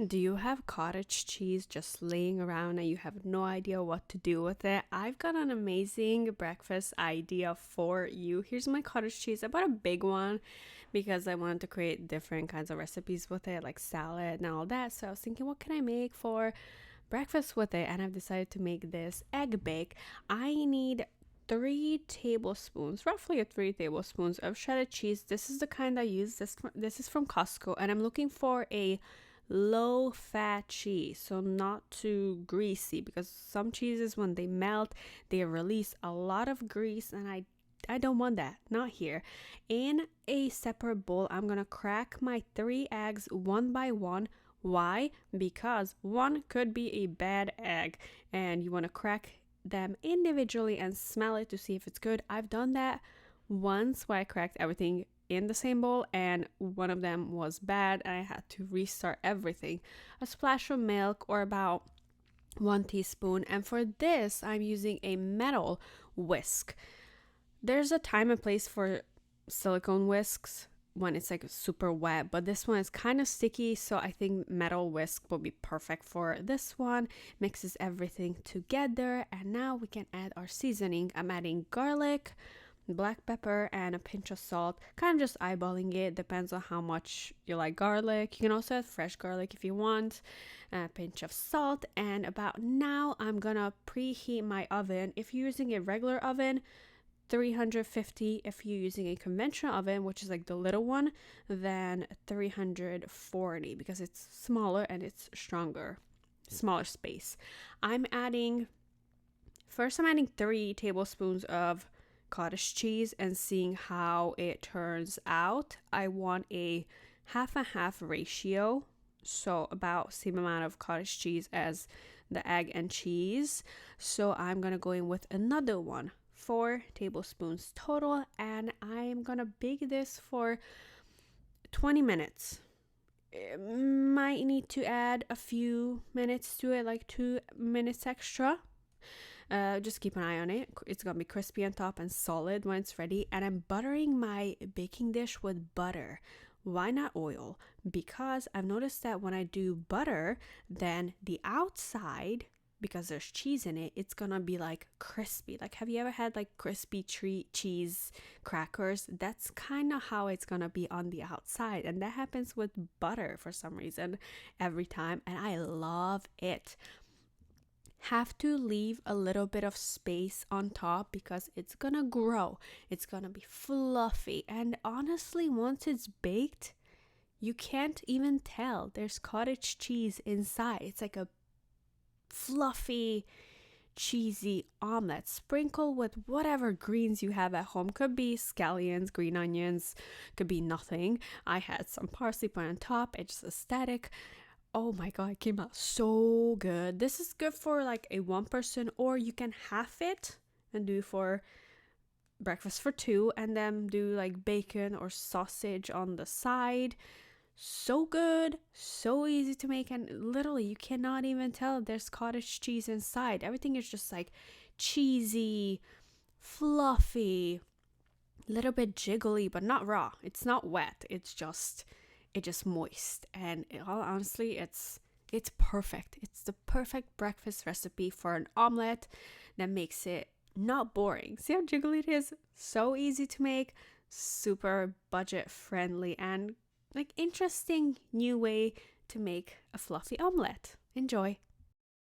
Do you have cottage cheese just laying around and you have no idea what to do with it? I've got an amazing breakfast idea for you. Here's my cottage cheese. I bought a big one because I wanted to create different kinds of recipes with it, like salad and all that. So I was thinking, what can I make for breakfast with it? And I've decided to make this egg bake. I need 3 tablespoons, roughly 3 tablespoons of shredded cheese. This is the kind I use. This is from Costco, and I'm looking for a low fat cheese, so not too greasy, because some cheeses when they melt they release a lot of grease, and I don't want that, not here. In a separate bowl, I'm gonna crack my 3 eggs one by one. Why? Because one could be a bad egg and you want to crack them individually and smell it to see if it's good. I've done that once where I cracked everything in the same bowl and one of them was bad and I had to restart everything. A splash of milk, or about 1 teaspoon. And for this, I'm using a metal whisk. There's a time and place for silicone whisks when it's like super wet, but this one is kind of sticky, so I think metal whisk will be perfect for this one. Mixes everything together, and now we can add our seasoning. I'm adding garlic, black pepper, and a pinch of salt. Kind of just eyeballing it, depends on how much you like garlic. You can also add fresh garlic if you want. A pinch of salt, and about now I'm gonna preheat my oven. If you're using a regular oven, 350. If you're using a conventional oven, which is like the little one, then 340, because it's smaller and it's smaller space. I'm adding 3 tablespoons of cottage cheese and seeing how it turns out. I want a half and half ratio, so about same amount of cottage cheese as the egg and cheese. So I'm gonna go in with another one, 4 tablespoons total, and I'm gonna bake this for 20 minutes. It might need to add a few minutes to it, like 2 minutes extra. Just keep an eye on it. It's gonna be crispy on top and solid when it's ready. And I'm buttering my baking dish with butter. Why not oil? Because I've noticed that when I do butter, then the outside, because there's cheese in it, it's gonna be like crispy. Like, have you ever had like crispy cheese crackers? That's kind of how it's gonna be on the outside, and that happens with butter for some reason every time, and I love it. Have to leave a little bit of space on top because it's gonna grow, it's gonna be fluffy, and honestly, once it's baked, you can't even tell there's cottage cheese inside. It's like a fluffy, cheesy omelette. Sprinkle with whatever greens you have at home. Could be scallions, green onions, could be nothing. I had some parsley put on top. It's just aesthetic. Oh my god, it came out so good. This is good for like a one person, or you can half it and do for breakfast for two, and then do like bacon or sausage on the side. So good, so easy to make, and literally you cannot even tell there's cottage cheese inside. Everything is just like cheesy, fluffy, little bit jiggly, but not raw. It's not wet. It's just moist, and all honestly, it's perfect. It's the perfect breakfast recipe for an omelette that makes it not boring. See how jiggly it is? So easy to make, super budget friendly, and like interesting new way to make a fluffy omelette. Enjoy.